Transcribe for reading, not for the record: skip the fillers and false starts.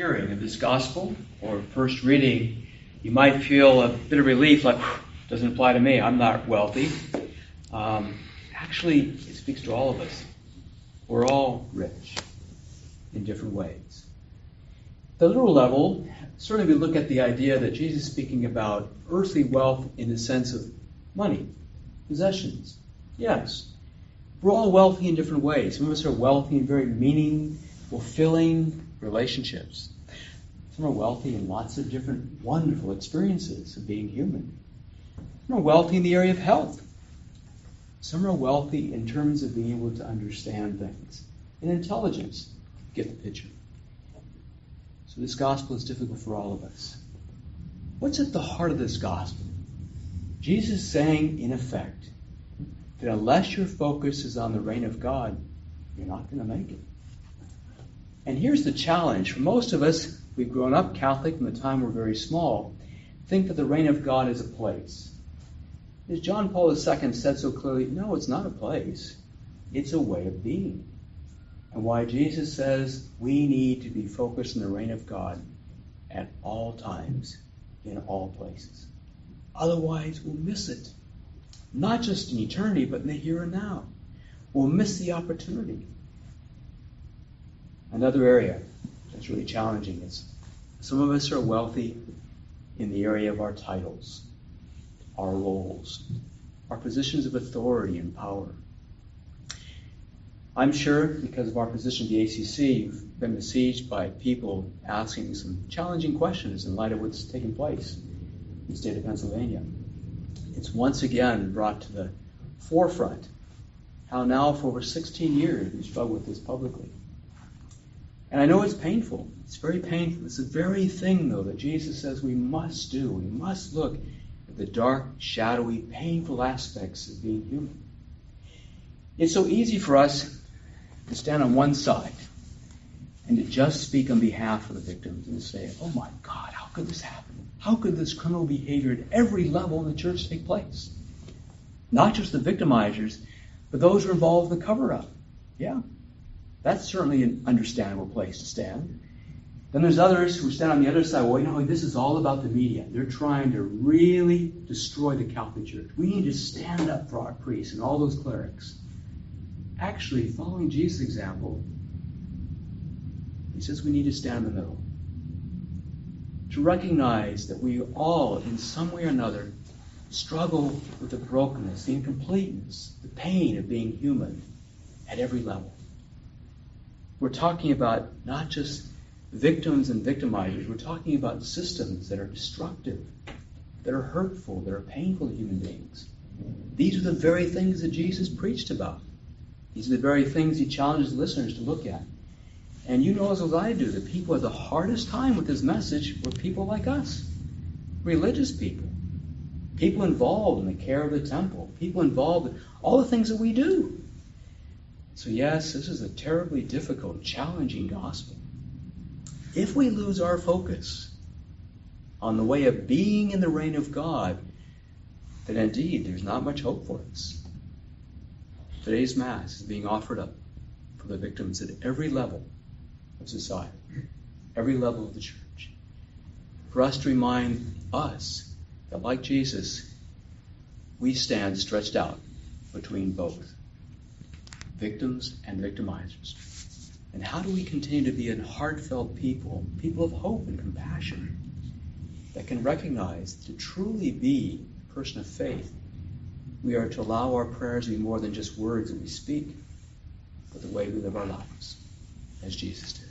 hearing of this gospel or first reading, you might feel a bit of relief, like, doesn't apply to me, I'm not wealthy. Actually, it speaks to all of us. We're all rich in different ways. The literal level, certainly we look at the idea that Jesus is speaking about earthly wealth in the sense of money, possessions. Yes, we're all wealthy in different ways. Some of us are wealthy in very fulfilling relationships. Some are wealthy in lots of different wonderful experiences of being human. Some are wealthy in the area of health. Some are wealthy in terms of being able to understand things. In intelligence, get the picture. So this gospel is difficult for all of us. What's at the heart of this gospel? Jesus is saying, in effect, that unless your focus is on the reign of God, you're not going to make it. And here's the challenge. For most of us, we've grown up Catholic from the time we're very small, think that the reign of God is a place. As John Paul II said so clearly, no, it's not a place. It's a way of being. And why Jesus says we need to be focused on the reign of God at all times, in all places. Otherwise, we'll miss it. Not just in eternity, but in the here and now. We'll miss the opportunity. Another area that's really challenging is some of us are wealthy in the area of our titles, our roles, our positions of authority and power. I'm sure, because of our position at the ACC, you've been besieged by people asking some challenging questions in light of what's taking place in the state of Pennsylvania. It's once again brought to the forefront how now for over 16 years we struggle with this publicly. And I know it's painful. It's very painful. It's the very thing, though, that Jesus says we must do. We must look at the dark, shadowy, painful aspects of being human. It's so easy for us to stand on one side and to just speak on behalf of the victims and to say, oh my God, how could this happen? How could this criminal behavior at every level in the church take place? Not just the victimizers, but those who are involved in the cover-up. Yeah, that's certainly an understandable place to stand. Then there's others who stand on the other side. Well, this is all about the media. They're trying to really destroy the Catholic Church. We need to stand up for our priests and all those clerics. Actually, following Jesus' example, he says we need to stand in the middle. To recognize that we all, in some way or another, struggle with the brokenness, the incompleteness, the pain of being human at every level. We're talking about not just victims and victimizers. We're talking about systems that are destructive, that are hurtful, that are painful to human beings. These are the very things that Jesus preached about. These are the very things he challenges listeners to look at. And you know as well as I do, the people who had the hardest time with his message were people like us, religious people, people involved in the care of the temple, people involved in all the things that we do. So yes, this is a terribly difficult, challenging gospel. If we lose our focus on the way of being in the reign of God, then indeed there's not much hope for us. Today's Mass is being offered up for the victims at every level of society, every level of the church. For us to remind us that, like Jesus, we stand stretched out between both victims and victimizers. And how do we continue to be a heartfelt people of hope and compassion, that can recognize to truly be a person of faith, we are to allow our prayers to be more than just words that we speak, but the way we live our lives, as Jesus did.